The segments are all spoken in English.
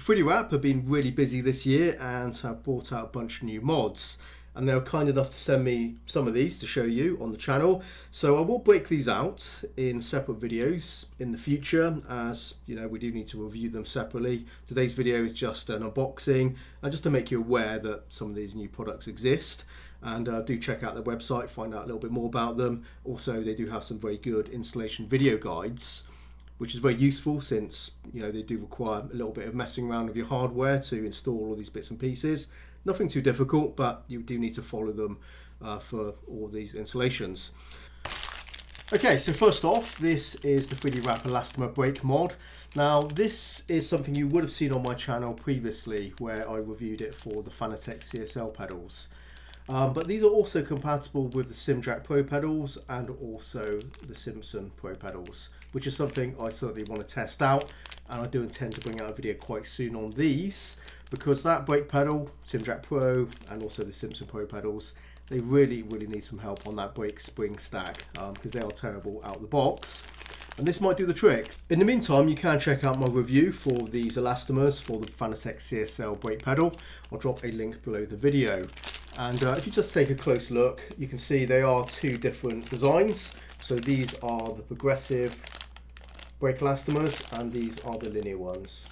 3DWrap have been really busy this year and have brought out a bunch of new mods, and they were kind enough to send me some of these to show you on the channel. So I will break these out in separate videos in the future, as you know, we do need to review them separately. Today's video is just an unboxing and just to make you aware that some of these new products exist. And do check out their website, find out a little bit more about them. Also, they do have some very good installation video guides, which is very useful since you know they do require a little bit of messing around with your hardware to install all these bits and pieces. Nothing too difficult, but you do need to follow them for all these installations. Okay, so first off, this is the 3DWrap Elastomer brake mod. Now this is something you would have seen on my channel previously where I reviewed it for the Fanatec CSL pedals. But these are also compatible with the SimJack Pro pedals and also the Simsonn Pro pedals, which is something I certainly want to test out, and I do intend to bring out a video quite soon on these, because that brake pedal, SimJack Pro and also the Simsonn Pro pedals, they really need some help on that brake spring stack, because they are terrible out of the box, and this might do the trick. In the meantime, you can check out my review for these elastomers for the Fanatec CSL brake pedal. I'll drop a link below the video. And if you just take a close look, you can see they are two different designs. So these are the progressive brake elastomers and these are the linear ones.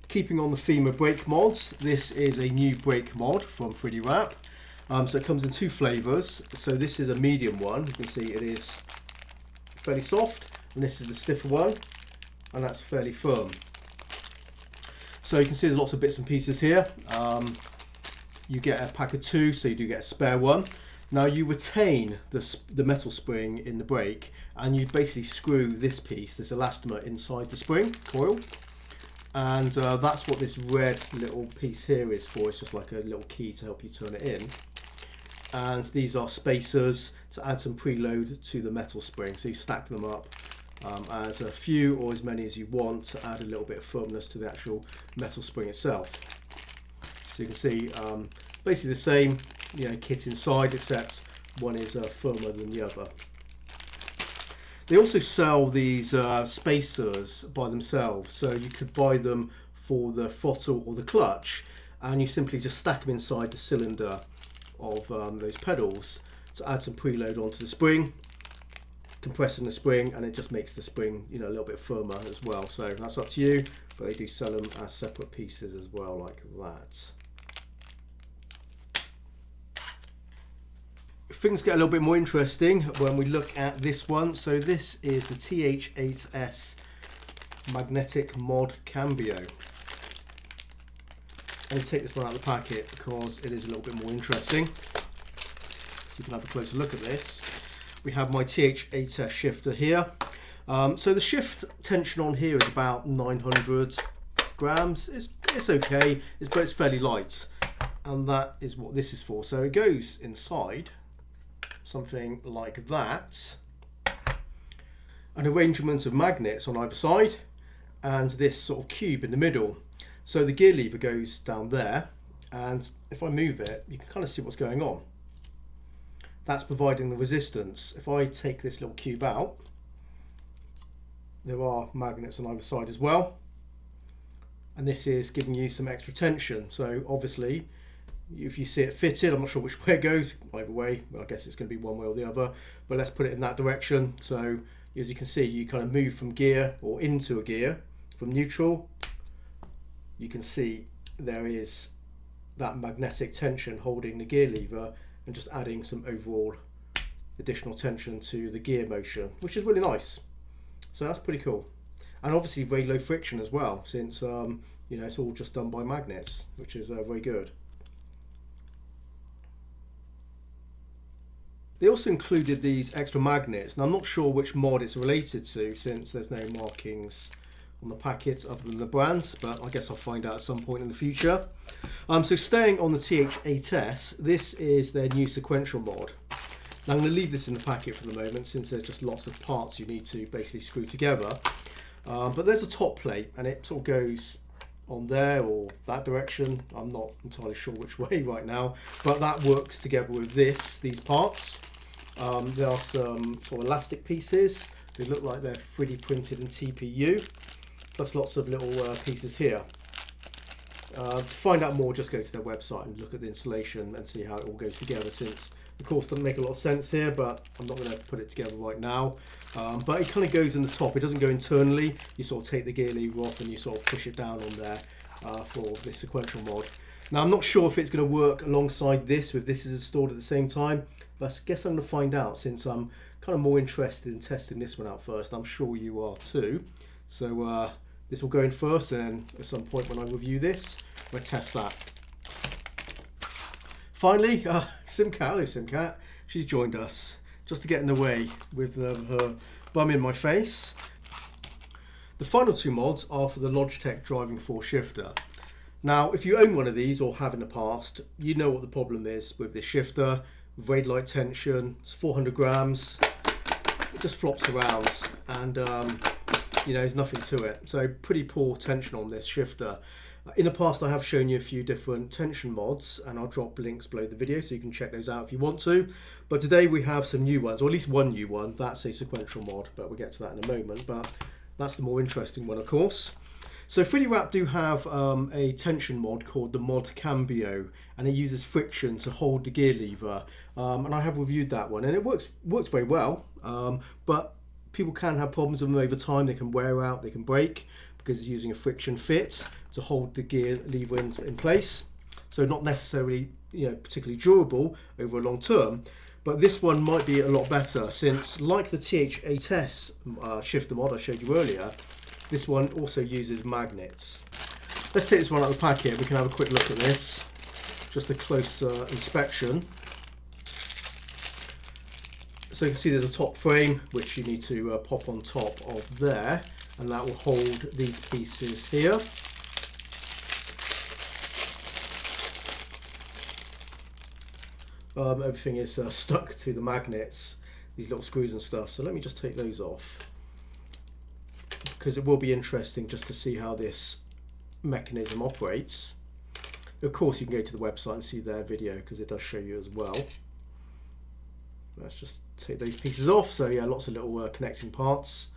Keeping on the theme of brake mods, this is a new brake mod from 3DWrap. So it comes in two flavors. So this is a medium one. You can see it is fairly soft, and this is the stiffer one, and that's fairly firm. So you can see there's lots of bits and pieces here. You get a pack of two, so you do get a spare one. Now you retain the metal spring in the brake, and you basically screw this piece, this elastomer, inside the spring coil. And that's what this red little piece here is for. It's just like a little key to help you turn it in. And these are spacers to add some preload to the metal spring. So you stack them up as a few or as many as you want to add a little bit of firmness to the actual metal spring itself. So you can see basically the same kit inside, except one is firmer than the other. They also sell these spacers by themselves, so you could buy them for the throttle or the clutch, and you simply just stack them inside the cylinder of those pedals to add some preload onto the spring, compressing the spring, and it just makes the spring a little bit firmer as well. So that's up to you, but they do sell them as separate pieces as well, like that. Things get a little bit more interesting when we look at this one. So this is the TH8S magnetic mod Cambio. I'll take this one out of the packet because it is a little bit more interesting, so you can have a closer look at this. We have my TH8S shifter here. So the shift tension on here is about 900 grams. It's okay, but it's fairly light, and that is what this is for. So it goes inside something like that, an arrangement of magnets on either side, and this sort of cube in the middle. So the gear lever goes down there, and if I move it, you can kind of see what's going on. That's providing the resistance. If I take this little cube out, there are magnets on either side as well, and this is giving you some extra tension. So obviously, if you see it fitted, I'm not sure which way it goes, either way, I guess it's going to be one way or the other, but let's put it in that direction. So as you can see, you kind of move from gear or into a gear from neutral. You can see there is that magnetic tension holding the gear lever and just adding some overall additional tension to the gear motion, which is really nice. So that's pretty cool, and obviously very low friction as well, since it's all just done by magnets, which is very good. They also included these extra magnets, and I'm not sure which mod it's related to since there's no markings on the packet other than the brand, but I guess I'll find out at some point in the future. So staying on the TH8S, this is their new sequential mod. Now I'm going to leave this in the packet for the moment since there's just lots of parts you need to basically screw together. But there's a top plate, and it sort of goes on there or that direction. I'm not entirely sure which way right now, but that works together with these parts. There are some sort of elastic pieces They look like they're 3D printed in TPU, plus lots of little pieces here. To find out more, just go to their website and look at the installation and see how it all goes together, since the course doesn't make a lot of sense here, but I'm not going to put it together right now. But it kind of goes in the top. It doesn't go internally. You sort of take the gear lever off and you sort of push it down on there for this sequential mod. Now, I'm not sure if it's going to work alongside this, if this is installed at the same time, but I guess I'm going to find out, since I'm kind of more interested in testing this one out first. I'm sure you are too. So this will go in first, and then at some point when I review this, I'll test that. Finally, Simcat. Hello, Simcat. She's joined us just to get in the way with her bum in my face. The final two mods are for the Logitech driving force shifter. Now, if you own one of these or have in the past, you know what the problem is with this shifter. Very light tension, it's 400 grams, it just flops around, and you know, there's nothing to it. So pretty poor tension on this shifter. In the past, I have shown you a few different tension mods, and I'll drop links below the video so you can check those out if you want to. But today we have some new ones, or at least one new one. That's a sequential mod, but we'll get to that in a moment. But that's the more interesting one, of course. So 3D Wrap do have a tension mod called the mod Cambio, and it uses friction to hold the gear lever. And I have reviewed that one, and it works very well. But people can have problems with them over time. They can wear out, they can break, because it's using a friction fit to hold the gear lever in place. So not necessarily, you know, particularly durable over a long term. But this one might be a lot better, since like the TH8S shifter mod I showed you earlier, this one also uses magnets. Let's take this one out of the packet. We can have a quick look at this. Just a close inspection. So you can see there's a top frame which you need to pop on top of there, and that will hold these pieces here. Everything is stuck to the magnets, these little screws and stuff. So let me just take those off, because it will be interesting just to see how this mechanism operates. Of course, you can go to the website and see their video, because it does show you as well. Let's just take those pieces off. So yeah, lots of little connecting parts.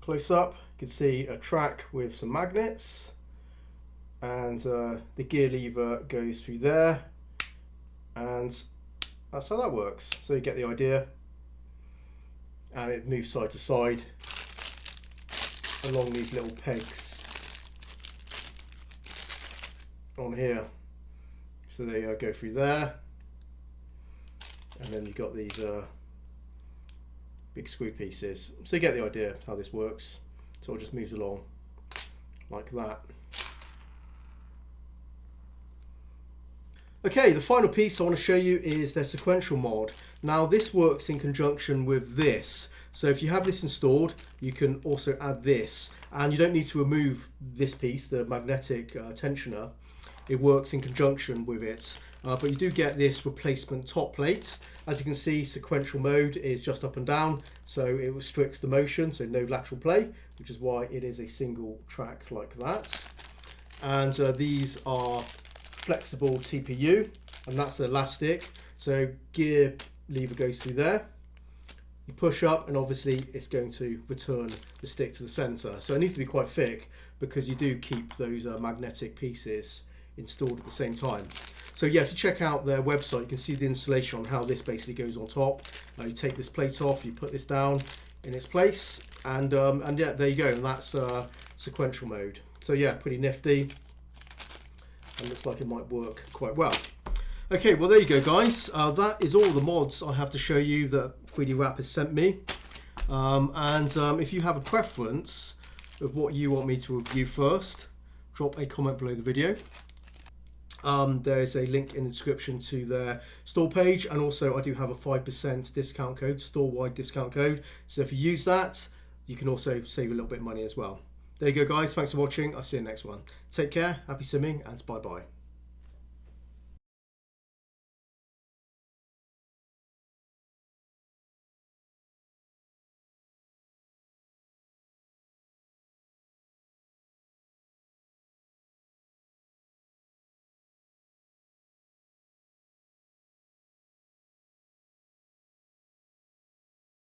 Close up, you can see a track with some magnets, and the gear lever goes through there, and that's how that works. So you get the idea, and it moves side to side along these little pegs on here. So they go through there, and then you've got these big screw pieces. So you get the idea how this works. So it just moves along like that. Okay, the final piece I want to show you is their sequential mod. Now this works in conjunction with this. So if you have this installed, you can also add this, and you don't need to remove this piece, the magnetic tensioner. It works in conjunction with it, but you do get this replacement top plate. As you can see, sequential mode is just up and down, so it restricts the motion, so no lateral play, which is why it is a single track like that. And these are flexible TPU, and that's the elastic. So gear lever goes through there. You push up, and obviously it's going to return the stick to the center. So it needs to be quite thick, because you do keep those magnetic pieces installed at the same time. So yeah, if you check out their website, you can see the installation on how this basically goes on top. You take this plate off, you put this down in its place, and yeah, there you go. And that's sequential mode. So yeah, pretty nifty, and looks like it might work quite well. Okay, well there you go, guys. That is all the mods I have to show you that 3D Wrap has sent me. If you have a preference of what you want me to review first, drop a comment below the video. There's a link in the description to their store page, and also I do have a 5% discount code, store-wide discount code. So if you use that, you can also save a little bit of money as well. There you go, guys. Thanks for watching. I'll see you in the next one. Take care, happy simming, and bye-bye.